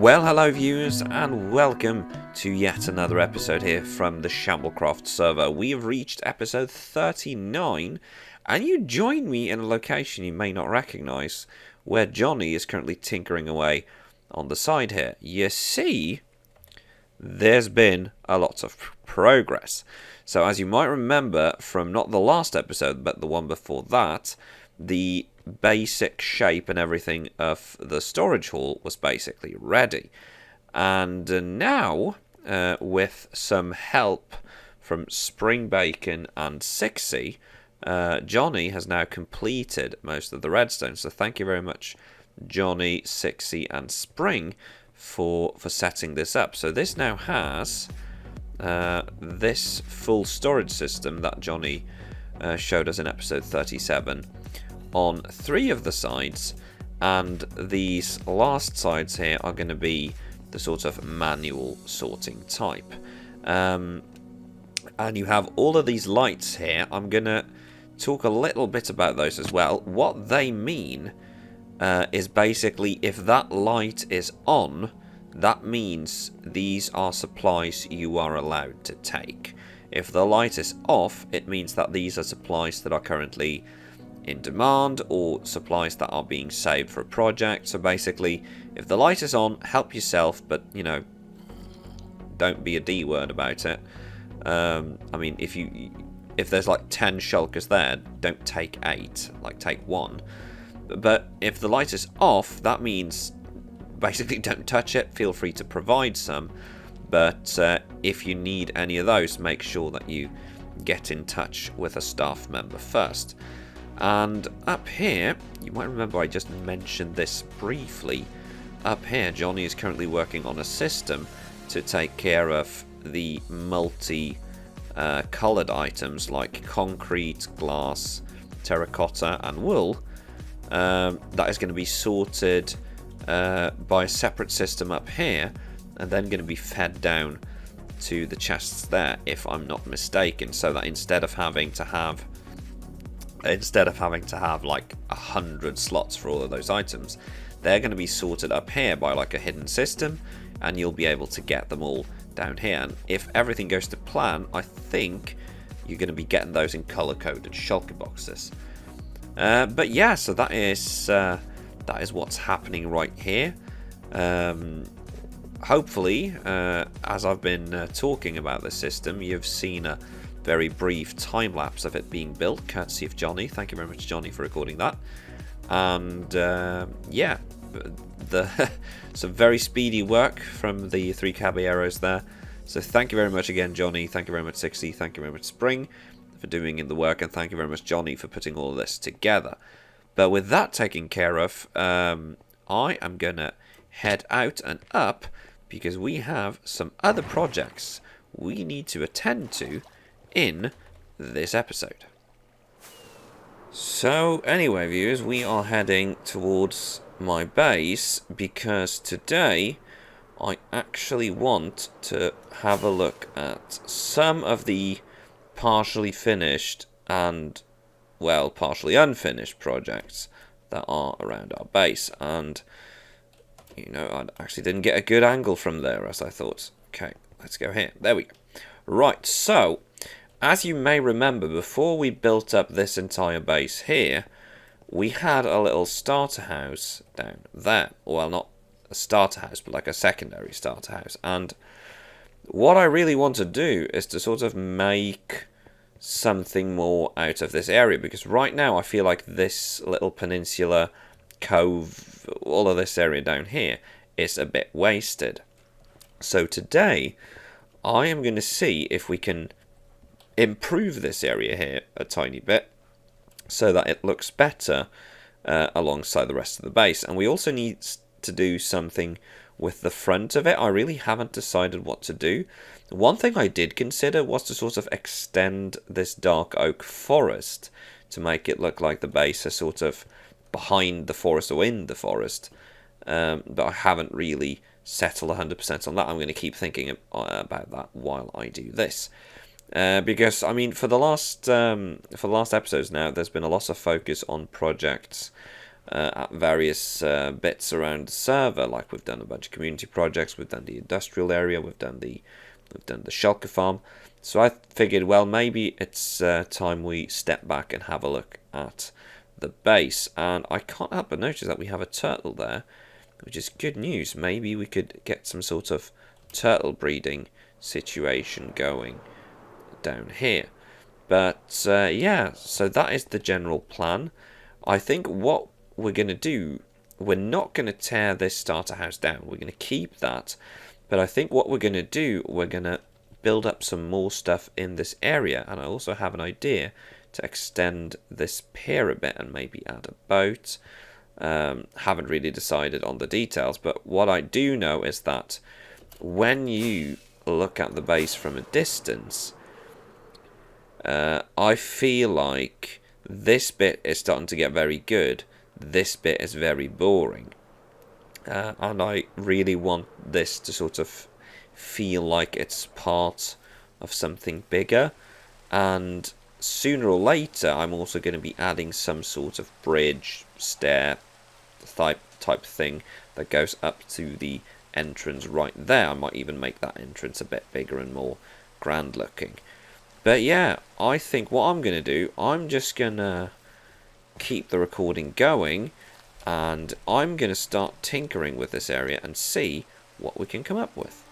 Well, hello viewers, and welcome to yet another episode here from the Shamblecraft server. We have reached episode 39, and you join me in a location you may not recognise, where Johnny is currently tinkering away on the side here. You see, there's been a lot of progress. So as you might remember from not the last episode, but the one before that, the basic shape and everything of the storage hall was basically ready. And now, with some help from Spring Bacon and Sixie, Johnny has now completed most of the redstone. So thank you very much, Johnny, Sixie and Spring, for setting this up. So this now has this full storage system that Johnny showed us in episode 37 on 3 of the sides, and these last sides here are going to be the sort of manual sorting type. And you have all of these lights here. I'm going to talk a little bit about those as well. What they mean is basically if that light is on, that means these are supplies you are allowed to take. If the light is off, it means that these are supplies that are currently in demand or supplies that are being saved for a project. So basically, if the light is on, help yourself, but you know, don't be a D word about it. I mean, if there's like 10 shulkers there, don't take 8, like take 1. But if the light is off, that means basically don't touch it. Feel free to provide some, but if you need any of those, make sure that you get in touch with a staff member first. And up here, you might remember I just mentioned this briefly. Up here, Johnny is currently working on a system to take care of the multi-coloured items like concrete, glass, terracotta and wool. That is going to be sorted by a separate system up here, and then going to be fed down to the chests there, if I'm not mistaken, so that instead of having to have like 100 slots for all of those items, they're going to be sorted up here by like a hidden system, and you'll be able to get them all down here. And if everything goes to plan, I think you're going to be getting those in color-coded shulker boxes. But yeah, so that is what's happening right here. Hopefully, as I've been talking about the system, you've seen a very brief time lapse of it being built, courtesy of Johnny. Thank you very much, Johnny, for recording that. And yeah, some very speedy work from the 3 caballeros there. So thank you very much again, Johnny. Thank you very much, Sixie. Thank you very much, Spring, for doing the work, and thank you very much, Johnny, for putting all of this together. But with that taken care of, I am gonna head out and up because we have some other projects we need to attend to in this episode. So anyway, viewers, we are heading towards my base because today I actually want to have a look at some of the partially finished and, well, partially unfinished projects that are around our base. And you know, I actually didn't get a good angle from there as I thought. Okay, let's go here. There we go. Right, so as you may remember, before we built up this entire base here, we had a little starter house down there. Well, not a starter house, but like a secondary starter house. And what I really want to do is to sort of make something more out of this area, because right now I feel like this little peninsula, cove, all of this area down here is a bit wasted. So today I am going to see if we can improve this area here a tiny bit so that it looks better alongside the rest of the base. And we also need to do something with the front of it. I really haven't decided what to do. One thing I did consider was to sort of extend this dark oak forest to make it look like the base is sort of behind the forest or in the forest. But I haven't really settled 100% on that. I'm going to keep thinking about that while I do this. Because I mean, for the last episodes now, there's been a lot of focus on projects at various bits around the server. Like we've done a bunch of community projects, we've done the industrial area, we've done the shulker farm. So I figured, well, maybe it's time we step back and have a look at the base. And I can't help but notice that we have a turtle there, which is good news. Maybe we could get some sort of turtle breeding situation going down here. But yeah, so that is the general plan. I think what we're going to do, we're not going to tear this starter house down. We're going to keep that. But I think what we're going to do, we're going to build up some more stuff in this area. And I also have an idea to extend this pier a bit and maybe add a boat. Haven't really decided on the details, but what I do know is that when you look at the base from a distance, I feel like this bit is starting to get very good. This bit is very boring. And I really want this to sort of feel like it's part of something bigger. And sooner or later, I'm also going to be adding some sort of bridge, stair type thing that goes up to the entrance right there. I might even make that entrance a bit bigger and more grand looking. But yeah, I think what I'm going to do, I'm just going to keep the recording going, and I'm going to start tinkering with this area and see what we can come up with.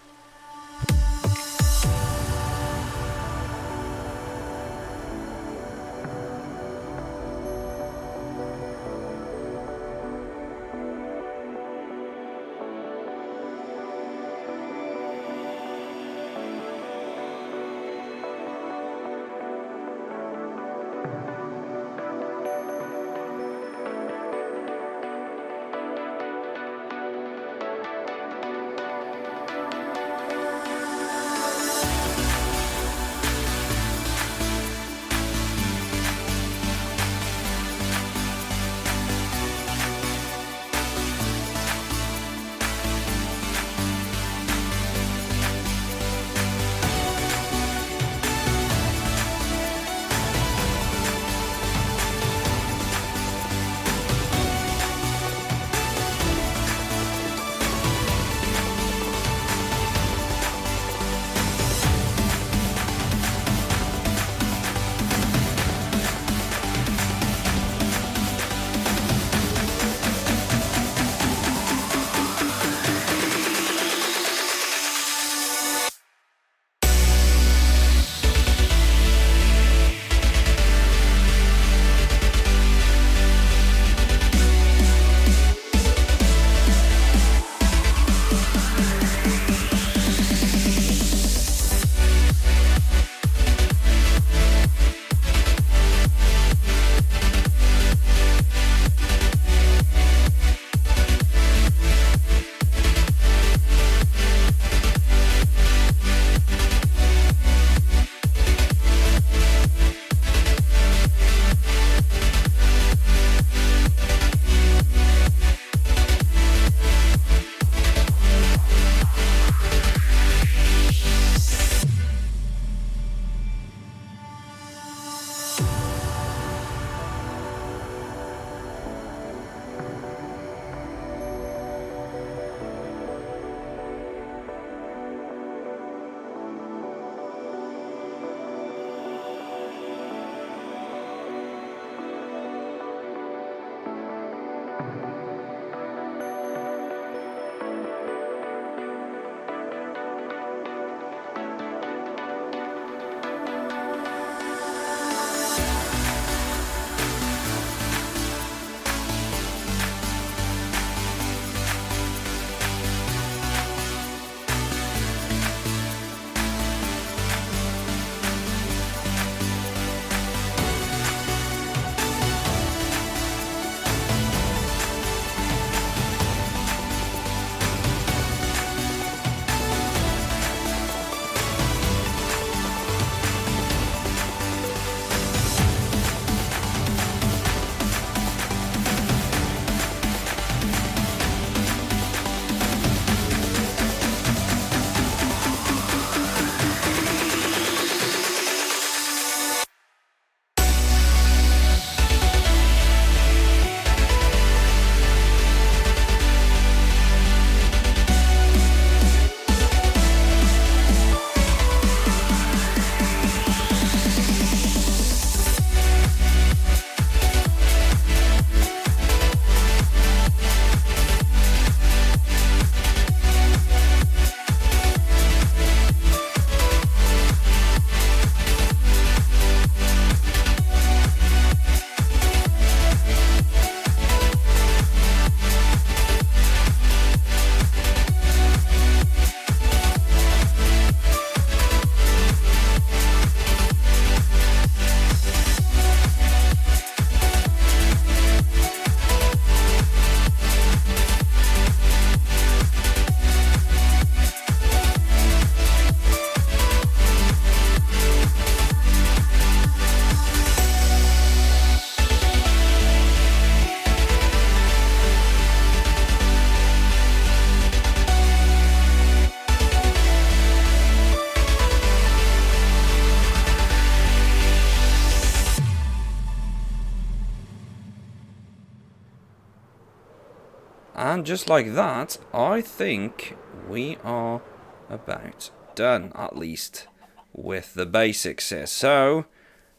And just like that, I think we are about done, at least with the basics here. So,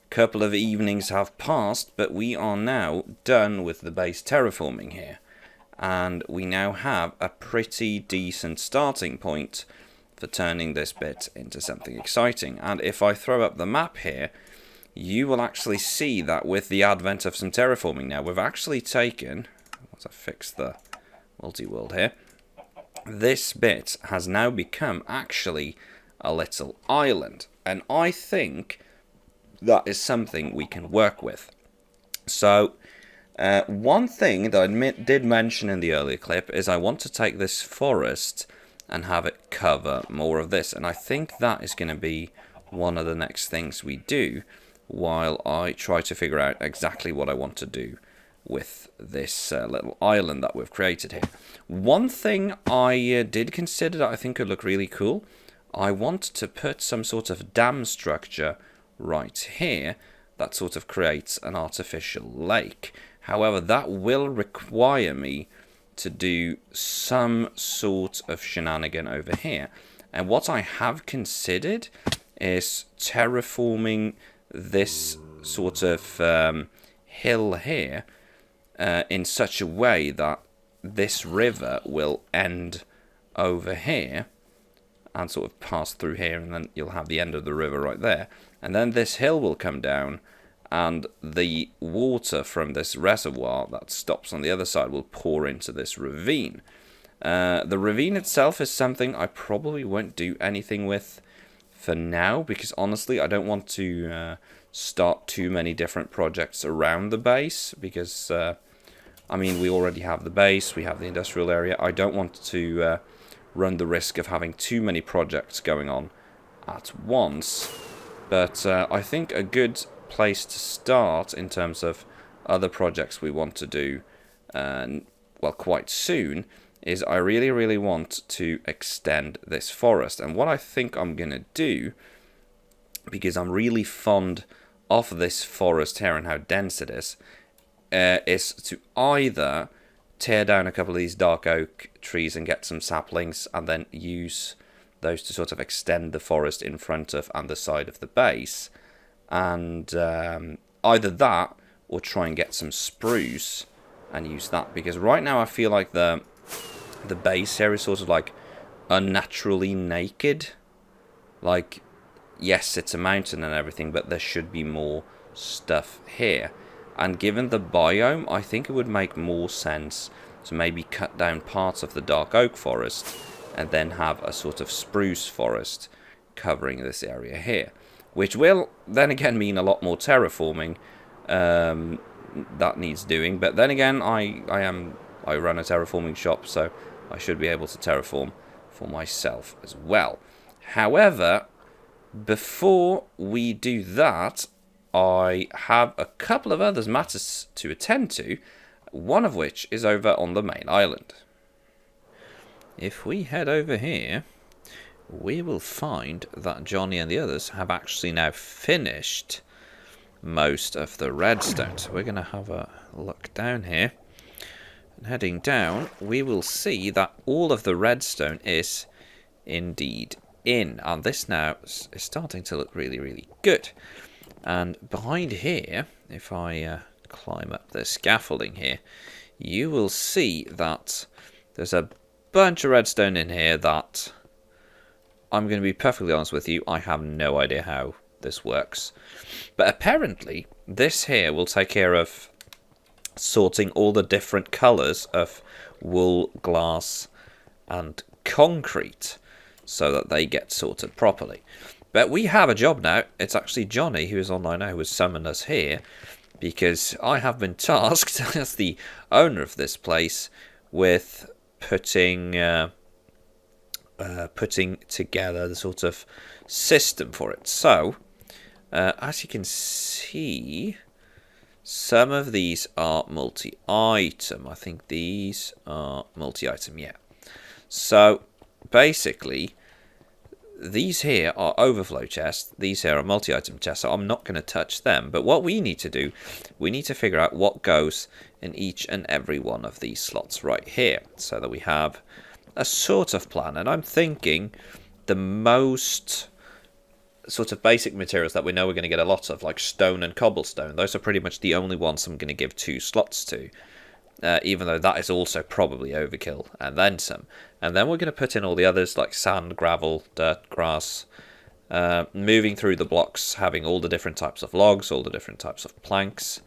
a couple of evenings have passed, but we are now done with the base terraforming here. And we now have a pretty decent starting point for turning this bit into something exciting. And if I throw up the map here, you will actually see that with the advent of some terraforming now, we've actually taken, once I fix the multi-world here, this bit has now become actually a little island. And I think that is something we can work with. So, one thing that I did mention in the earlier clip is I want to take this forest and have it cover more of this. And I think that is going to be one of the next things we do while I try to figure out exactly what I want to do with this little island that we've created here. One thing I did consider that I think could look really cool, I want to put some sort of dam structure right here that sort of creates an artificial lake. However, that will require me to do some sort of shenanigan over here. And what I have considered is terraforming this sort of hill here in such a way that this river will end over here and sort of pass through here, and then you'll have the end of the river right there. And then this hill will come down, and the water from this reservoir that stops on the other side will pour into this ravine. The ravine itself is something I probably won't do anything with for now, because honestly I don't want to start too many different projects around the base, because I mean, we already have the base, we have the industrial area. I don't want to run the risk of having too many projects going on at once, but I think a good place to start in terms of other projects we want to do, well, quite soon, is I really want to extend this forest. And what I think I'm going to do, because I'm really fond of this forest here and how dense it is to either tear down a couple of these dark oak trees and get some saplings, and then use those to sort of extend the forest in front of and the side of the base, and either that or try and get some spruce and use that, because right now I feel like the base here is sort of like unnaturally naked. Like, yes, it's a mountain and everything, but there should be more stuff here. And given the biome, I think it would make more sense to maybe cut down parts of the dark oak forest and then have a sort of spruce forest covering this area here, which will then again mean a lot more terraforming that needs doing. But then again, I run a terraforming shop, so I should be able to terraform for myself as well. However, before we do that, I have a couple of other matters to attend to, one of which is over on the main island. If we head over here, we will find that Johnny and the others have actually now finished most of the redstone. So we're going to have a look down here. And heading down, we will see that all of the redstone is indeed in. And this now is starting to look really good. And behind here, if I climb up the scaffolding here, you will see that there's a bunch of redstone in here that, I'm going to be perfectly honest with you, I have no idea how this works. But apparently, this here will take care of sorting all the different colours of wool, glass, and concrete, so that they get sorted properly. But we have a job now. It's actually Johnny, who is online now, who has summoned us here, because I have been tasked as the owner of this place with putting together the sort of system for it. So, as you can see, some of these are multi-item. I think these are multi-item, yeah. So, basically, these here are overflow chests. These here are multi-item chests, so I'm not going to touch them. But what we need to do, we need to figure out what goes in each and every one of these slots right here, so that we have a sort of plan. And I'm thinking the most sort of basic materials that we know we're going to get a lot of, like stone and cobblestone, those are pretty much the only ones I'm going to give 2 slots to. Even though that is also probably overkill, and then some. And then we're going to put in all the others, like sand, gravel, dirt, grass. Moving through the blocks, having all the different types of logs, all the different types of planks.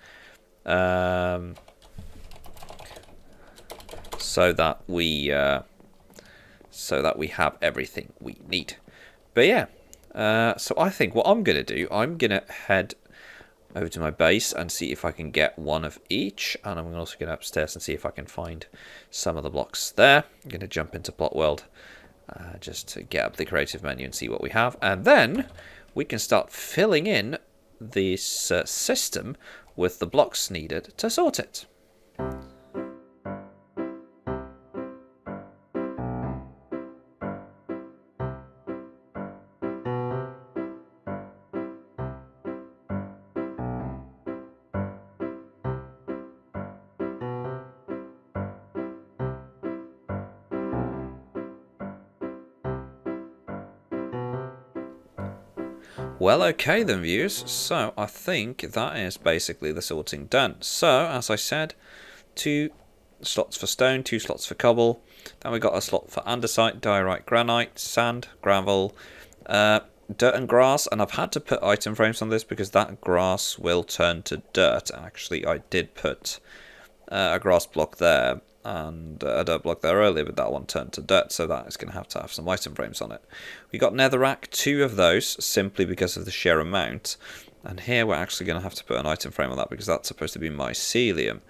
So that we have everything we need. But yeah, so I think what I'm going to do, I'm going to head over to my base and see if I can get one of each, and I'm also going to upstairs and see if I can find some of the blocks there. I'm going to jump into Plot World just to get up the creative menu and see what we have, and then we can start filling in this system with the blocks needed to sort it. Well, okay then, viewers, so I think that is basically the sorting done. So, as I said, 2 slots for stone, 2 slots for cobble, then we got a slot for andesite, diorite, granite, sand, gravel, dirt and grass, and I've had to put item frames on this because that grass will turn to dirt. Actually, I did put a grass block there and a dirt block there earlier, but that one turned to dirt, so that is going to have some item frames on it. We got netherrack, 2 of those, simply because of the sheer amount, and here we're actually going to have to put an item frame on that because that's supposed to be mycelium.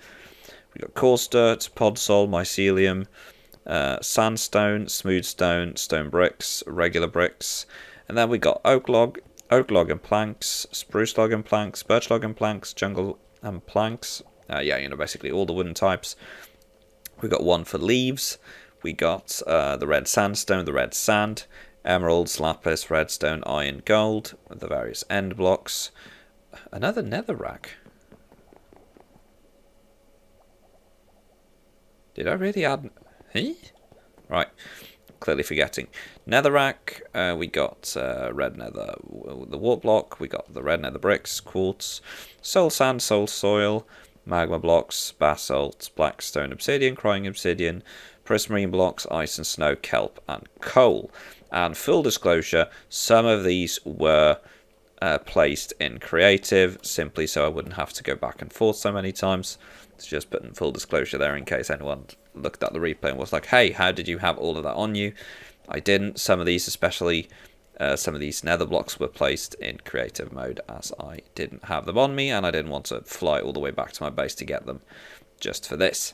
We got coarse dirt, podsol, mycelium, sandstone, smooth stone, stone bricks, regular bricks, and then we got oak log and planks, spruce log and planks, birch log and planks, jungle and planks. Basically all the wooden types. We got 1 for leaves. We got the red sandstone, the red sand, emeralds, lapis, redstone, iron, gold, the various end blocks. Another netherrack. Did I really add? Right, clearly forgetting. Netherrack. We got red nether, the wart block. We got the red nether bricks, quartz, soul sand, soul soil, magma blocks, basalt, blackstone, obsidian, crying obsidian, prismarine blocks, ice and snow, kelp, and coal. And full disclosure, some of these were placed in creative, simply so I wouldn't have to go back and forth so many times. It's just putting full disclosure there in case anyone looked at the replay and was like, hey, how did you have all of that on you? I didn't. Some of these, especially some of these nether blocks, were placed in creative mode as I didn't have them on me, and I didn't want to fly all the way back to my base to get them just for this.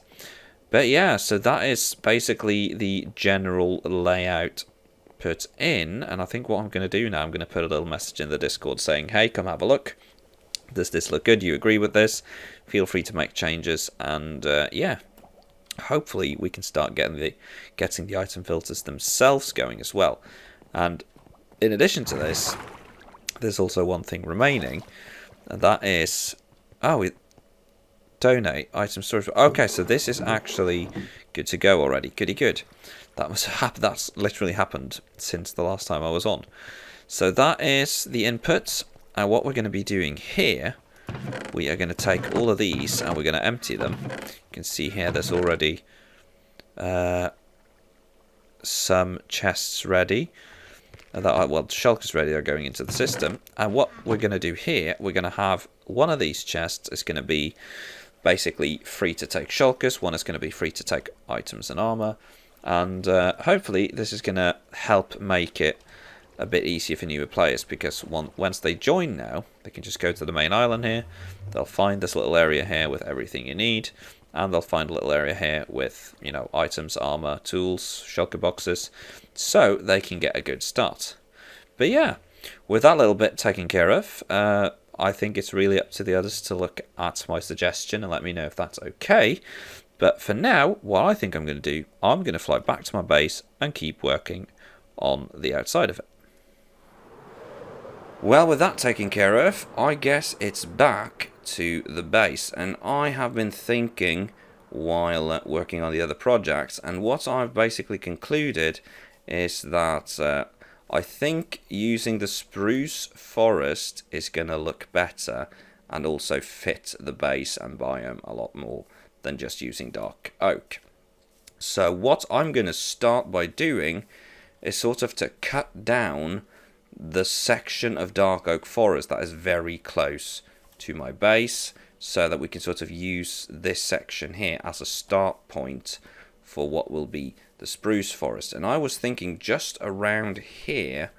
But yeah, so that is basically the general layout put in, and I think what I'm going to do now, I'm going to put a little message in the Discord saying, hey, come have a look. Does this look good? Do you agree with this? Feel free to make changes, and yeah, hopefully we can start getting the item filters themselves going as well. And in addition to this, there's also one thing remaining, and that is, donate item storage. Okay, so this is actually good to go already. Goody good. That's literally happened since the last time I was on. So that is the inputs, and what we're going to be doing here, we are going to take all of these and we're going to empty them. You can see here there's already some chests ready. Shulkers ready, are going into the system. And what we're going to do here, we're going to have one of these chests is going to be basically free to take shulkers, one is going to be free to take items and armor, and hopefully this is going to help make it a bit easier for newer players, because once they join now, they can just go to the main island here, they'll find this little area here with everything you need, and they'll find a little area here with, you know, items, armor, tools, shulker boxes, so they can get a good start. But yeah, with that little bit taken care of, I think it's really up to the others to look at my suggestion and let me know if that's okay. But for now, what I think I'm going to do, I'm going to fly back to my base and keep working on the outside of it. Well, with that taken care of, I guess it's back to the base. And I have been thinking while working on the other projects, and what I've basically concluded is that I think using the spruce forest is going to look better and also fit the base and biome a lot more than just using dark oak. So what I'm going to start by doing is sort of to cut down the section of dark oak forest that is very close to my base, so that we can sort of use this section here as a start point for what will be the spruce forest. And I was thinking just around here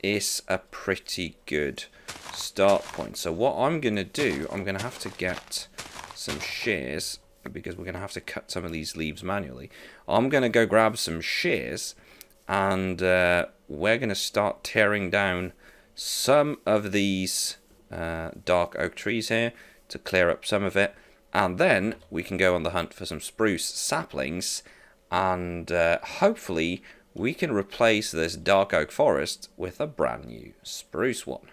is a pretty good start point. So what I'm going to do, I'm going to have to get some shears, because we're going to have to cut some of these leaves manually. I'm going to go grab some shears, and we're going to start tearing down some of these dark oak trees here to clear up some of it, and then we can go on the hunt for some spruce saplings, and hopefully we can replace this dark oak forest with a brand new spruce one.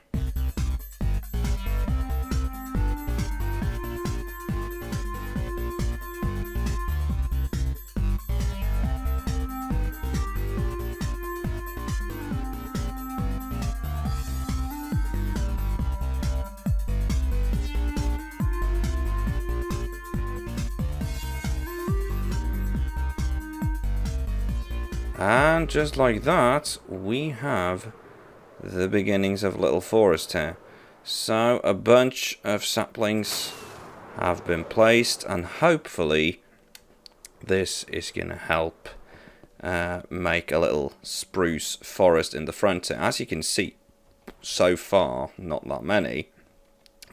And just like that, we have the beginnings of little forest here. So a bunch of saplings have been placed, and hopefully this is going to help make a little spruce forest in the front here. As you can see, so far, not that many.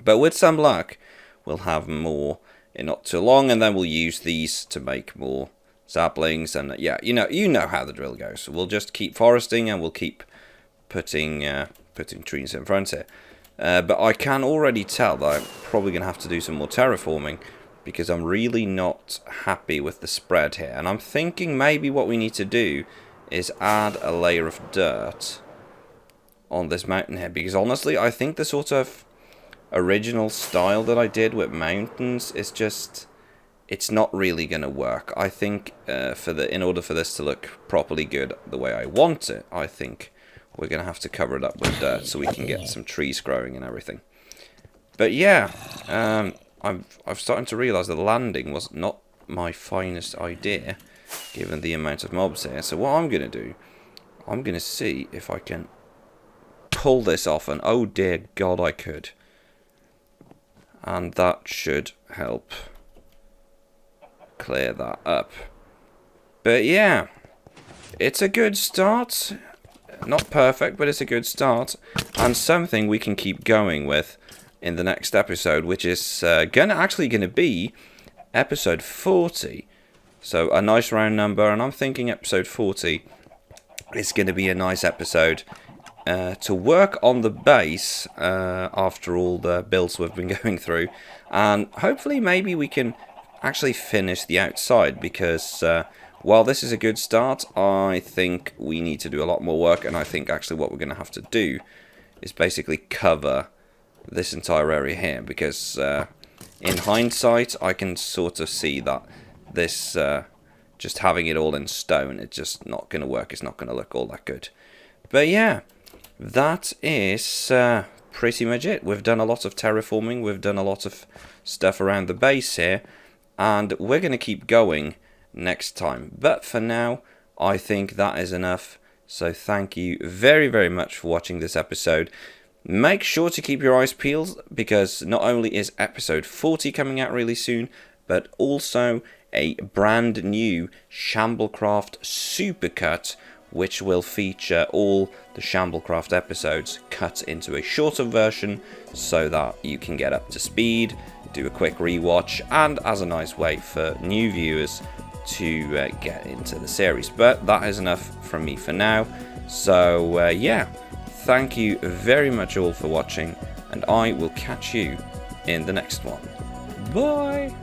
But with some luck, we'll have more in not too long, and then we'll use these to make more saplings. And yeah, you know how the drill goes. So we'll just keep foresting, and we'll keep putting trees in front here. But I can already tell that I'm probably going to have to do some more terraforming, because I'm really not happy with the spread here. And I'm thinking maybe what we need to do is add a layer of dirt on this mountain here, because honestly I think the sort of original style that I did with mountains is just, it's not really going to work. I think in order for this to look properly good the way I want it, I think we're going to have to cover it up with dirt so we can get some trees growing and everything. But yeah, I'm starting to realise that landing was not my finest idea, given the amount of mobs here. So what I'm going to do, I'm going to see if I can pull this off, and oh dear God, I could. And that should help clear that up. But yeah, it's a good start. Not perfect, but it's a good start, and something we can keep going with in the next episode, which is actually going to be episode 40. So a nice round number, and I'm thinking episode 40 is going to be a nice episode to work on the base after all the builds we've been going through, and hopefully maybe we can actually finish the outside, because while this is a good start, I think we need to do a lot more work. And I think actually what we're going to have to do is basically cover this entire area here, because in hindsight I can sort of see that this just having it all in stone, it's just not going to work. It's not going to look all that good. But yeah, that is pretty much it. We've done a lot of terraforming, we've done a lot of stuff around the base here, and we're going to keep going next time. But for now, I think that is enough. So thank you very, very much for watching this episode. Make sure to keep your eyes peeled, because not only is episode 40 coming out really soon, but also a brand new Shamblecraft supercut, which will feature all the Shamblecraft episodes cut into a shorter version, so that you can get up to speed, do a quick rewatch, and as a nice way for new viewers to get into the series. But that is enough from me for now. So yeah, thank you very much all for watching, and I will catch you in the next one. Bye!